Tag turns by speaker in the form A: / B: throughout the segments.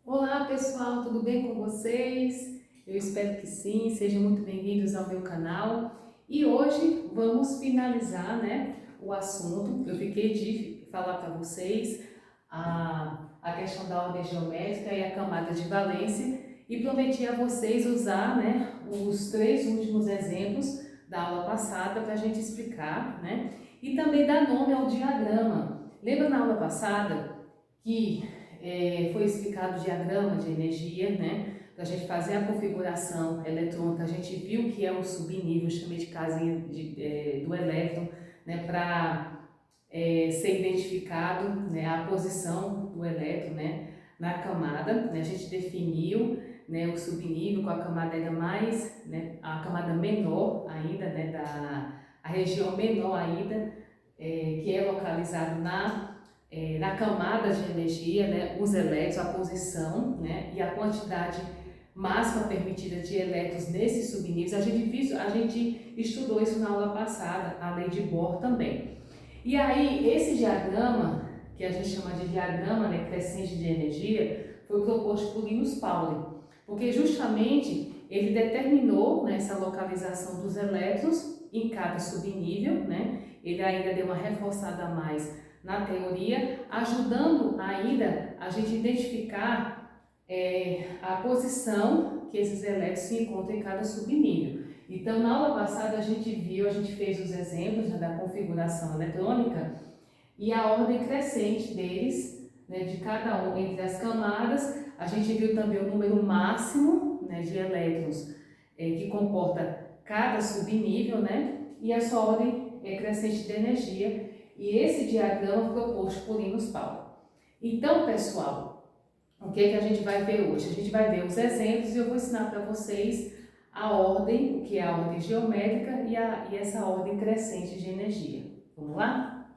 A: Olá pessoal, tudo bem com vocês? Eu espero que sim, sejam muito bem-vindos ao meu canal. E hoje vamos finalizar, o assunto. Eu fiquei de falar para vocês a questão da ordem geométrica e a camada de valência e prometi a vocês usar, os três últimos exemplos da aula passada para a gente explicar, e também dar nome ao diagrama. Lembra na aula passada que foi explicado o diagrama de energia, para a gente fazer a configuração eletrônica. A gente viu que é um subnível, chamei de casinha do elétron, para ser identificado, a posição do elétron, na camada. A gente definiu, o subnível com a camada ainda mais, a camada menor ainda, a região menor ainda, que é localizado na camada de energia, os elétrons, a posição, e a quantidade máxima permitida de elétrons nesses subníveis. A gente estudou isso na aula passada, a lei de Bohr também. E aí, esse diagrama, que a gente chama de diagrama, crescente de energia, foi proposto por Linus Pauling, porque justamente ele determinou, essa localização dos elétrons em cada subnível, ele ainda deu uma reforçada a mais na teoria, ajudando ainda a gente identificar a posição que esses elétrons se encontram em cada subnível. Então, na aula passada a gente fez os exemplos da configuração eletrônica e a ordem crescente deles, de cada um entre as camadas. A gente viu também o número máximo, de elétrons que comporta cada subnível, e a sua ordem crescente de energia. E esse diagrama foi proposto por Linus Pauling. Então, pessoal, o que a gente vai ver hoje? A gente vai ver os exemplos e eu vou ensinar para vocês a ordem, o que é a ordem geométrica e essa ordem crescente de energia. Vamos lá?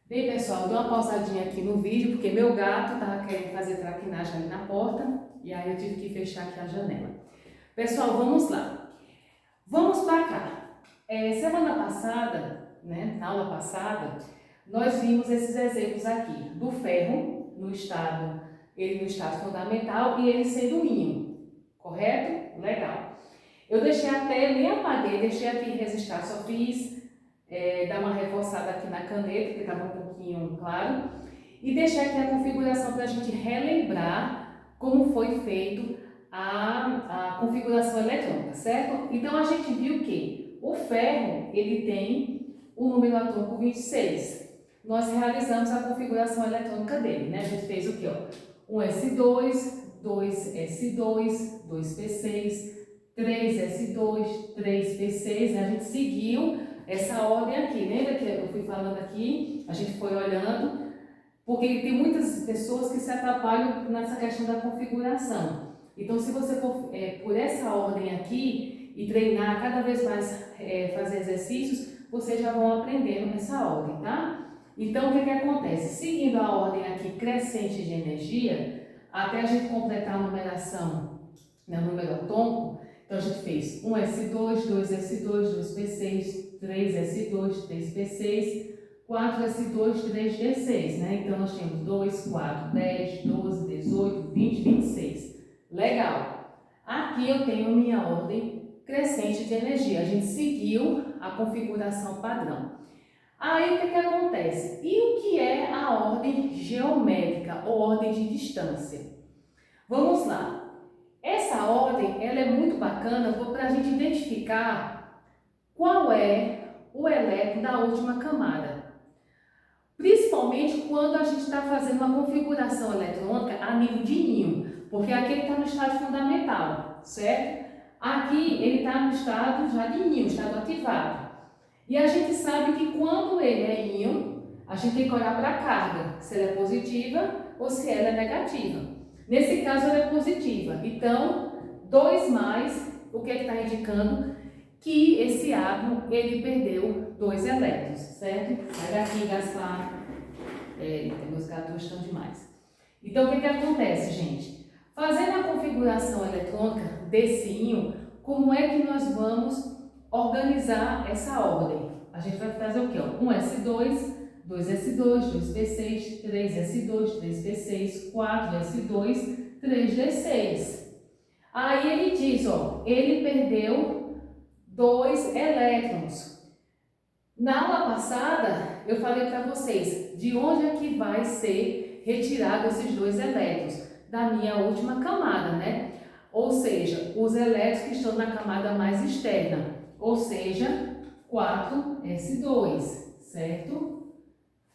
A: Bem, pessoal, dou uma pausadinha aqui no vídeo, porque meu gato estava querendo fazer traquinagem ali na porta, e aí eu tive que fechar aqui a janela. Pessoal, vamos lá. Vamos para cá. Semana passada, na aula passada, nós vimos esses exemplos aqui, do ferro ele no estado fundamental e ele sendo íon, correto? Legal. Eu deixei até, nem apaguei, deixei aqui registrado, só fiz dar uma reforçada aqui na caneta, porque estava um pouquinho claro, e deixei aqui a configuração para a gente relembrar como foi feito a configuração eletrônica, certo? Então, a gente viu que o ferro, ele tem o número atômico 26. Nós realizamos a configuração eletrônica dele, A gente fez o quê? Um S2, 2S2, 2P6, 3S2, 3P6, A gente seguiu essa ordem aqui. Lembra que eu fui falando aqui? A gente foi olhando, porque tem muitas pessoas que se atrapalham nessa questão da configuração. Então, se você for por essa ordem aqui e treinar cada vez mais, fazer exercícios, vocês já vão aprendendo essa ordem, tá? Então, o que acontece? Seguindo a ordem aqui crescente de energia, até a gente completar a numeração, o número atômico, então a gente fez 1S2, 2S2, 2P6, 3S2, 3P6, 4S2, 3D6, Então, nós temos 2, 4, 10, 12, 18, 20, 26. Legal. Aqui eu tenho minha ordem crescente de energia. A gente seguiu a configuração padrão. Aí, o que acontece? E o que é a ordem geométrica ou ordem de distância? Vamos lá. Essa ordem, ela é muito bacana para a gente identificar qual é o elétron da última camada. Principalmente quando a gente está fazendo uma configuração eletrônica a nível de íon, porque aqui ele está no estado fundamental, certo? Aqui ele está no estado já de íon, estado ativado. E a gente sabe que quando ele é íon, a gente tem que olhar para a carga, se ela é positiva ou se ela é negativa. Nesse caso, ela é positiva. Então, 2 mais, o que está indicando? Que esse átomo, ele perdeu 2 elétrons, certo? Sai daqui, Gaspar. Meus gatos estão demais. Então, o que acontece, gente? Fazendo a configuração eletrônica desse íon, como é que nós vamos organizar essa ordem? A gente vai fazer o quê? 1S2, 2s2, 2p6, 3s2, 3p6, 4s2, 3d6. Aí ele diz, ó, ele perdeu 2 elétrons. Na aula passada, eu falei para vocês de onde é que vai ser retirado esses 2 elétrons. Da minha última camada, né? Ou seja, os elétrons que estão na camada mais externa, ou seja, 4s2, certo?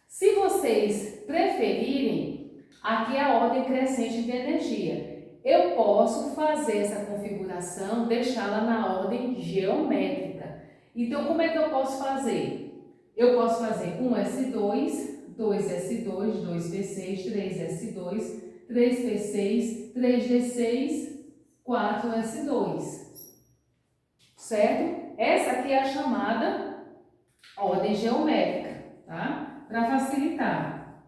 A: Se vocês preferirem, aqui é a ordem crescente de energia. Eu posso fazer essa configuração, deixá-la na ordem geométrica. Então, como é que eu posso fazer? Eu posso fazer 1s2, 2s2, 2p6, 3s2, 3p6, 3d6, 4s2, certo? Essa aqui é a chamada ordem geométrica, tá? Para facilitar.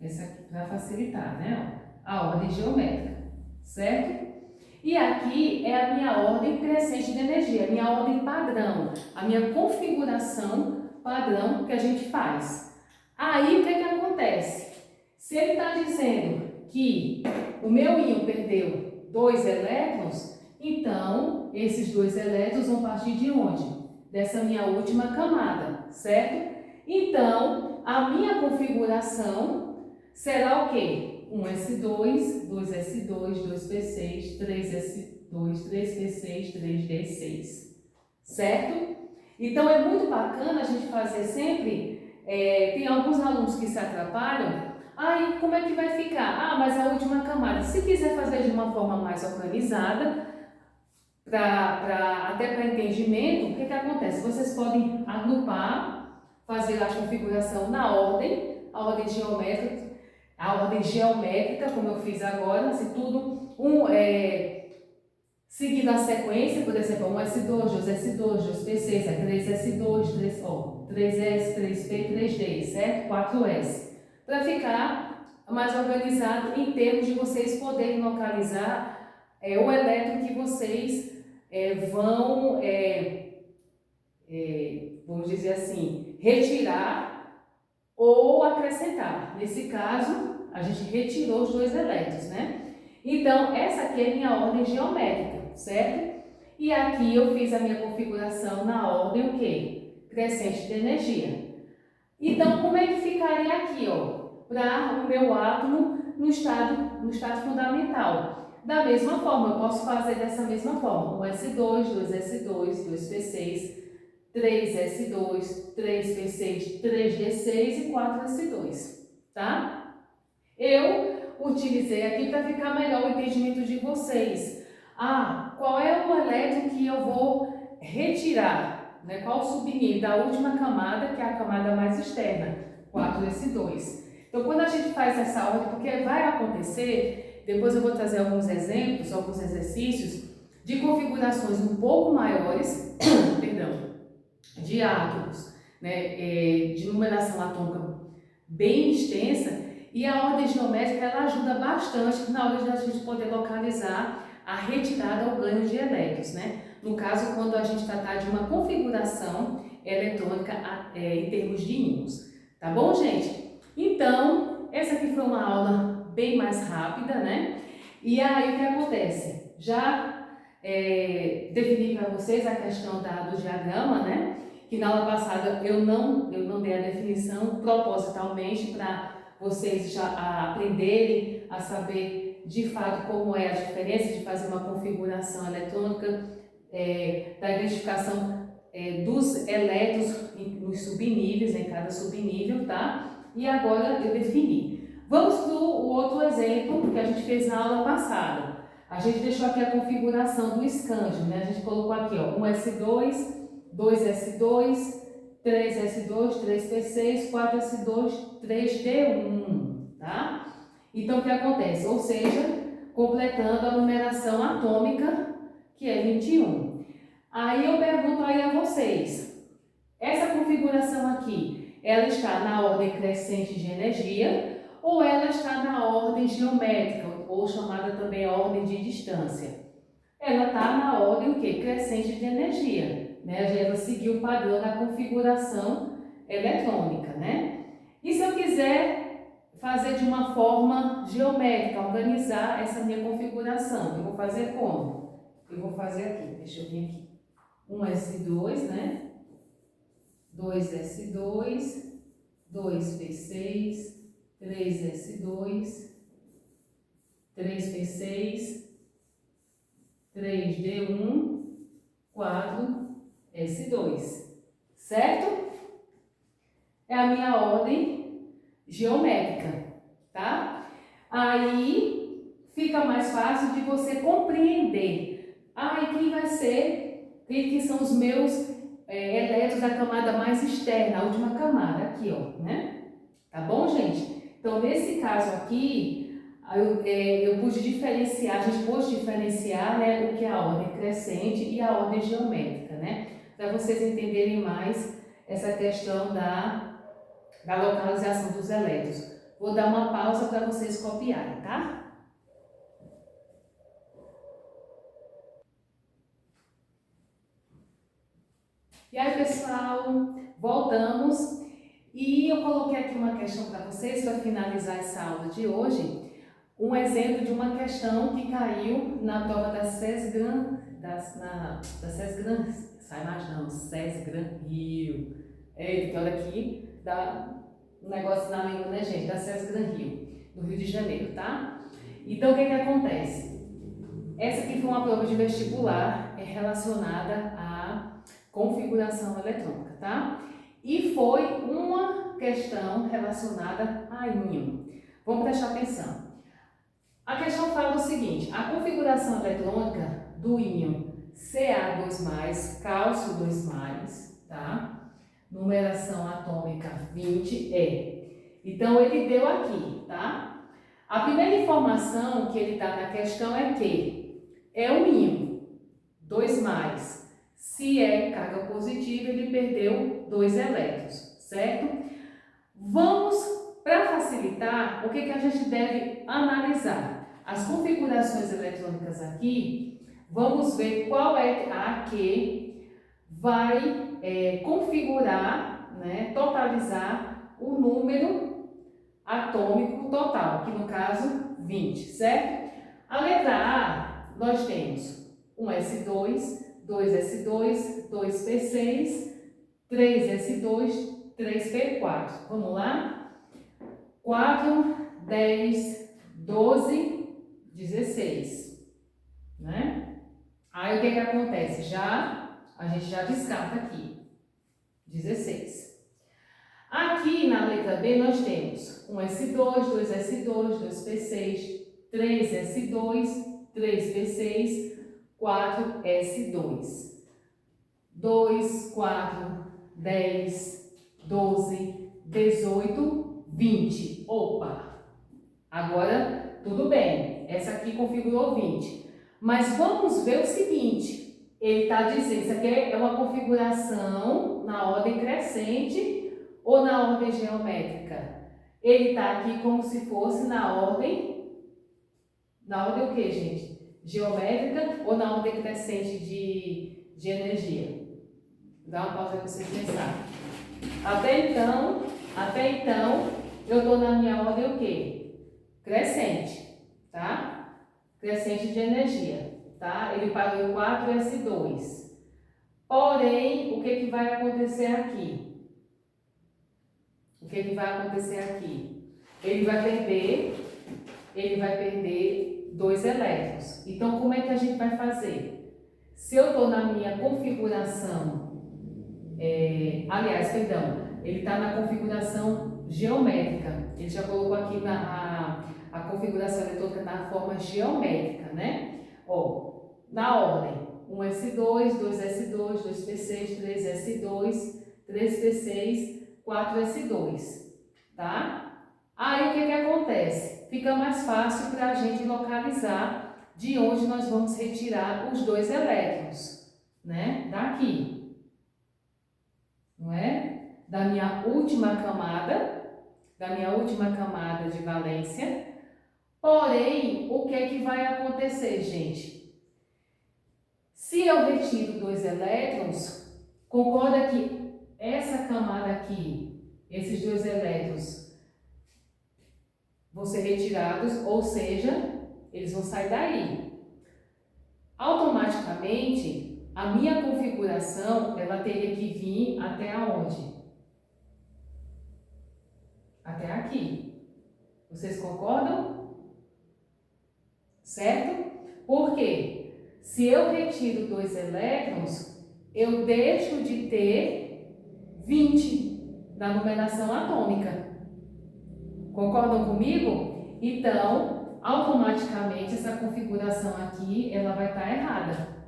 A: Essa aqui para facilitar, né? A ordem geométrica, certo? E aqui é a minha ordem crescente de energia, a minha ordem padrão, a minha configuração padrão que a gente faz. Aí, o que é que acontece? Se ele está dizendo que o meu íon perdeu 2 elétrons, então, esses 2 elétrons vão partir de onde? Dessa minha última camada, certo? Então, a minha configuração será o quê? 1s2, 2s2, 2p6, 3s2, 3p6, 3d6, certo? Então, é muito bacana a gente fazer sempre, tem alguns alunos que se atrapalham, aí como é que vai ficar? Ah, mas a última camada, se quiser fazer de uma forma mais organizada, até para entendimento, o que acontece? Vocês podem agrupar, fazer a configuração na ordem, a ordem geométrica, como eu fiz agora, se tudo seguindo a sequência, por exemplo, 1s2, 2s2, 2p6, 3s2, 3s, 3p, 3d, certo? 4s. Para ficar mais organizado em termos de vocês poderem localizar o elétron que vocês vão, vamos dizer assim, retirar ou acrescentar. Nesse caso, a gente retirou os 2 elétrons, né? Então, essa aqui é a minha ordem geométrica, certo? E aqui eu fiz a minha configuração na ordem o quê? Crescente de energia. Então, como é que ficaria aqui, ó? Para o meu átomo no estado fundamental. Da mesma forma, eu posso fazer dessa mesma forma. 1s2, 2s2, 2p6, 3s2, 3p6, 3d6 e 4s2, tá? Eu utilizei aqui para ficar melhor o entendimento de vocês. Ah, qual é o elétron que eu vou retirar? Né? Qual o subnível da última camada, que é a camada mais externa? 4s2. Então, quando a gente faz essa ordem, porque vai acontecer, depois eu vou trazer alguns exemplos, alguns exercícios de configurações um pouco maiores, perdão, de átomos, né? De numeração atômica bem extensa, e a ordem geométrica ela ajuda bastante na hora de a gente poder localizar a retirada ou ganho de elétrons, né? No caso, quando a gente tratar de uma configuração eletrônica em termos de íons. Tá bom, gente? Então, essa aqui foi uma aula bem mais rápida, né? E aí, o que acontece? Já defini para vocês a questão do diagrama, né? Que na aula passada eu não dei a definição propositalmente para vocês já aprenderem a saber de fato como é a diferença de fazer uma configuração eletrônica, da identificação dos elétrons nos subníveis, em cada subnível, tá? E agora eu defini. Vamos para o outro exemplo que a gente fez na aula passada. A gente deixou aqui a configuração do escândio, né? A gente colocou aqui, ó, 1s2, 2s2, 3s2, 3p6, 4s2, 3d1, tá? Então, o que acontece? Ou seja, completando a numeração atômica, que é 21. Aí eu pergunto aí a vocês, essa configuração aqui, ela está na ordem crescente de energia ou ela está na ordem geométrica, ou chamada também ordem de distância? ela está na ordem o quê? Crescente de energia, né? Ela seguiu o padrão da configuração eletrônica, né? E se eu quiser fazer de uma forma geométrica, organizar essa minha configuração, eu vou fazer como? Eu vou fazer aqui, deixa eu vir aqui. Um S2, né? 2S2, 2P6, 3S2, 3P6, 3D1, 4S2, certo? É a minha ordem geométrica, tá? Aí fica mais fácil de você compreender. Ah, e quem vai ser, quem são os meus elétrons da camada mais externa, a última camada, aqui, ó, né? Tá bom, gente? Então, nesse caso aqui, eu pude diferenciar, a gente pôde diferenciar, né, o que é a ordem crescente e a ordem geométrica, né? Para vocês entenderem mais essa questão da localização dos elétrons. Vou dar uma pausa para vocês copiarem, tá? E aí, pessoal, voltamos. E eu coloquei aqui uma questão para vocês, para finalizar essa aula de hoje. Um exemplo de uma questão que caiu na prova da SESGRAN, da SESGRAN, sai mais não, SESGRAN Rio. Eita, que olha aqui, dá um negócio na língua, né, gente? Da SESGRAN Rio, do Rio de Janeiro, tá? Então, o que acontece? Essa aqui foi uma prova de vestibular relacionada à configuração eletrônica, tá? E foi uma questão relacionada a íon. Vamos prestar atenção. A questão fala o seguinte: a configuração eletrônica do íon Ca2+, cálcio 2+, tá? Numeração atômica 20 é. Então, ele deu aqui, tá? A primeira informação que ele dá na questão é que é um íon 2+. Se é carga positiva, ele perdeu 2 elétrons, certo? Vamos, para facilitar, o que a gente deve analisar? As configurações eletrônicas aqui, vamos ver qual é a que vai configurar, né, totalizar o número atômico total, que no caso 20, certo? A letra A, nós temos um S2, 2S2, 2P6, 3S2, 3P4. Vamos lá? 4, 10, 12, 16. Né? Aí o que acontece? A gente já descarta aqui. 16. Aqui na letra B nós temos um S2, 2S2, 2P6, 3S2, 3P6, 4S2. 2, 4, 10, 12, 18, 20. Opa! Agora, tudo bem. Essa aqui configurou 20. Mas vamos ver o seguinte. Ele está dizendo, isso aqui é uma configuração na ordem crescente ou na ordem geométrica? Ele está aqui como se fosse na ordem o quê, gente? Geométrica ou na ordem crescente de energia? Dá uma pausa para vocês pensarem. Até então, eu estou na minha ordem o quê? Crescente, tá? Crescente de energia, tá? Ele parou em 4S2. Porém, o que vai acontecer aqui? O que vai acontecer aqui? Ele vai perder 2 elétrons. Então, como é que a gente vai fazer? Se eu estou na minha configuração, ele está na configuração geométrica. Ele já colocou aqui a configuração eletrônica na forma geométrica, né? Ó, na ordem, 1S2, 2S2, 2P6, 3S2, 3P6, 4S2, tá? Aí o que acontece? Fica mais fácil para a gente localizar de onde nós vamos retirar os 2 elétrons, né? Daqui. Não é? Da minha última camada de valência. Porém, o que vai acontecer, gente? eu retiro 2 elétrons, concorda que essa camada aqui, esses 2 elétrons vão ser retirados, ou seja, eles vão sair daí. Automaticamente, a minha configuração, ela teria que vir até aonde? Até aqui. Vocês concordam? Certo? Por quê? Se eu retiro 2 elétrons, eu deixo de ter 20 na numeração atômica. Concordam comigo? Então, automaticamente, essa configuração aqui, ela vai estar errada.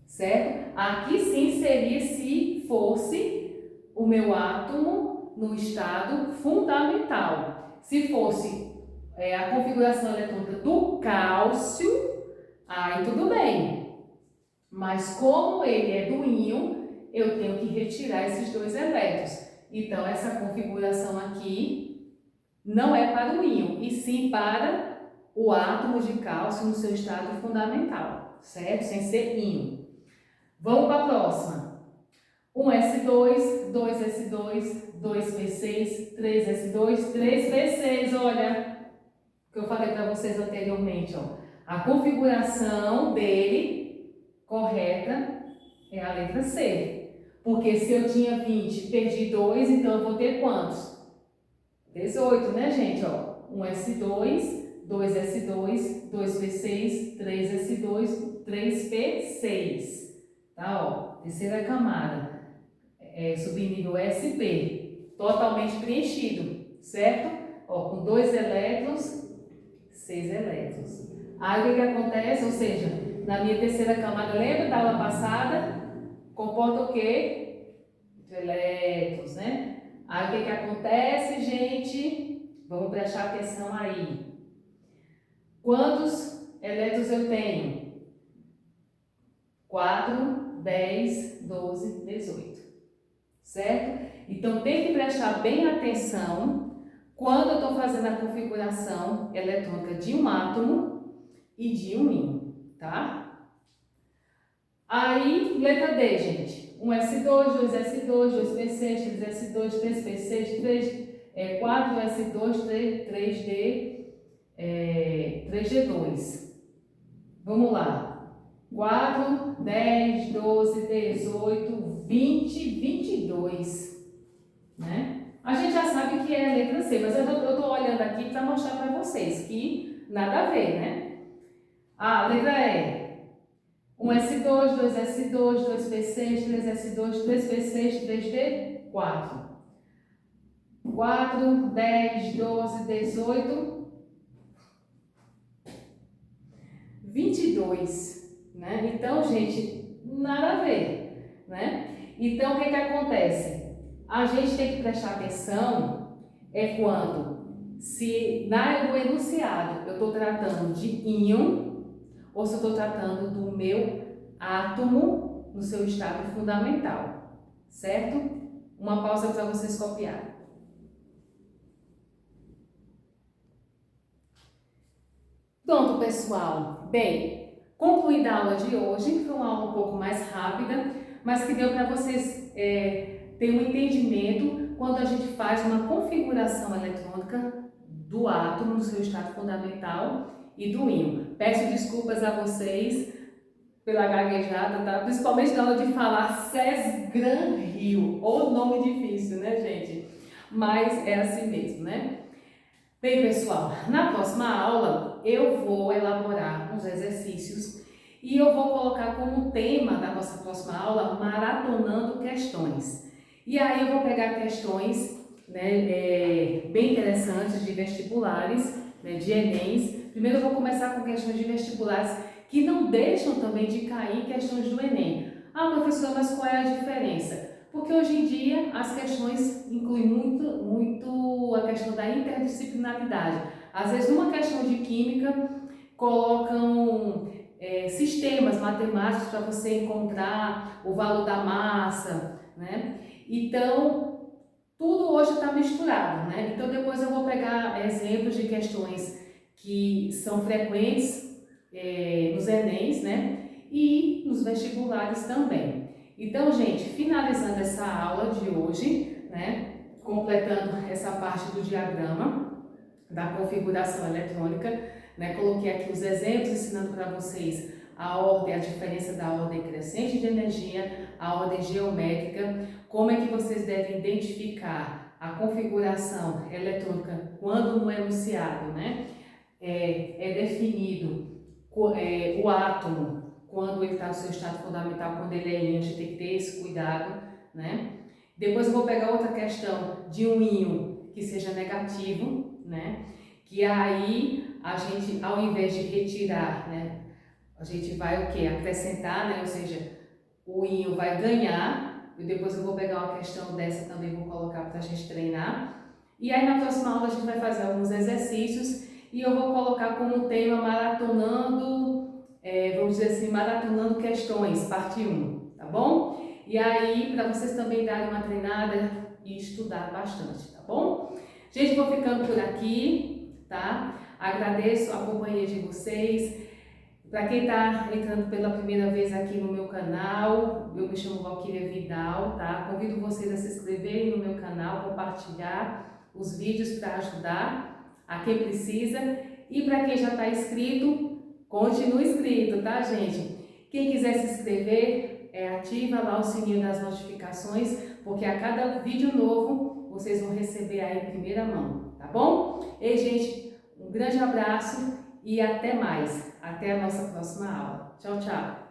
A: Certo? Aqui sim seria se fosse o meu átomo no estado fundamental. Se fosse a configuração eletrônica do cálcio, aí tudo bem. Mas como ele é do íon, eu tenho que retirar esses 2 elétrons. Então, essa configuração aqui não é para o íon, e sim para o átomo de cálcio no seu estado fundamental, certo? Sem ser íon. Vamos para a próxima. 1s2, 2s2, 2p6, 3s2, 3p6. Olha, o que eu falei para vocês anteriormente, ó. A configuração dele correta é a letra C. Porque se eu tinha 20, perdi 2, então eu vou ter quantos? 18, né, gente? Ó, 1s2, 2s2, 2p6, 3s2, 3p6. Tá, ó, terceira camada, subnível SP, totalmente preenchido, certo? Ó, com 2 elétrons, 6 elétrons. Aí o que acontece? Ou seja, na minha terceira camada, lembra da aula passada? Comporta o quê? Elétrons, né? Aí o que acontece, gente? Vamos prestar atenção aí. Quantos elétrons eu tenho? 4, 10, 12, 18, certo? Então, tem que prestar bem atenção quando eu estou fazendo a configuração eletrônica de um átomo e de um íon, tá? Aí, letra D, gente. 1s2, 2s2, 2p6, 3s2, 3p6, 4s2, 3d2. Vamos lá. 4, 10, 12, 18, 20, 22, né? A gente já sabe que é a letra C, mas eu tô olhando aqui para mostrar para vocês que nada a ver, né? A letra E. 1s2, 2s2, 2p6, 3s2, 3p6, 3d, 4. 4, 10, 12, 18, 22. Né? Então, gente, nada a ver, né? Então, o que acontece? A gente tem que prestar atenção quando, se no enunciado eu estou tratando de íon ou se eu estou tratando do meu átomo no seu estado fundamental, certo? Uma pausa para vocês copiarem. Pronto, pessoal. Bem, concluída a aula de hoje, foi uma aula um pouco mais rápida, mas que deu para vocês terem um entendimento quando a gente faz uma configuração eletrônica do átomo no seu estado fundamental e do íon. Peço desculpas a vocês pela gaguejada, tá? Principalmente na hora de falar Sesgran Rio, ou nome difícil, né, gente? Mas é assim mesmo, né? Bem, pessoal, na próxima aula eu vou elaborar uns exercícios e eu vou colocar como tema da nossa próxima aula maratonando questões. E aí eu vou pegar questões, né, bem interessantes de vestibulares, né, de Enems. Primeiro eu vou começar com questões de vestibulares que não deixam também de cair questões do Enem. Ah, professora, mas qual é a diferença? Porque hoje em dia as questões incluem muito a questão da interdisciplinaridade. Às vezes, numa questão de química, colocam sistemas matemáticos para você encontrar o valor da massa, né? Então, tudo hoje está misturado, né? Então, depois eu vou pegar exemplos de questões que são frequentes nos Enems, né? e nos vestibulares também. Então, gente, finalizando essa aula de hoje, né, completando essa parte do diagrama da configuração eletrônica, né, coloquei aqui os exemplos ensinando para vocês a ordem, a diferença da ordem crescente de energia, a ordem geométrica, como é que vocês devem identificar a configuração eletrônica quando no enunciado, né, é definido o átomo, quando ele está no seu estado fundamental, quando ele é íon, a gente tem que ter esse cuidado, né? Depois eu vou pegar outra questão de um íon que seja negativo, né? Que aí a gente, ao invés de retirar, né, a gente vai o quê? Acrescentar, né? Ou seja, o íon vai ganhar, e depois eu vou pegar uma questão dessa também, vou colocar para a gente treinar. E aí na próxima aula a gente vai fazer alguns exercícios e eu vou colocar como tema maratonando, vamos dizer assim, maratonando questões, parte 1, tá bom? E aí, para vocês também darem uma treinada e estudar bastante, tá bom? Gente, vou ficando por aqui, tá? Agradeço a companhia de vocês. Para quem está entrando pela primeira vez aqui no meu canal, eu me chamo Valquíria Vidal, tá? Convido vocês a se inscreverem no meu canal, compartilhar os vídeos para ajudar a quem precisa. E para quem já está inscrito, continue inscrito, tá, gente? Quem quiser se inscrever, ativa lá o sininho das notificações, porque a cada vídeo novo vocês vão receber aí em primeira mão, tá bom? Ei, gente, um grande abraço e até mais. Até a nossa próxima aula. Tchau, tchau!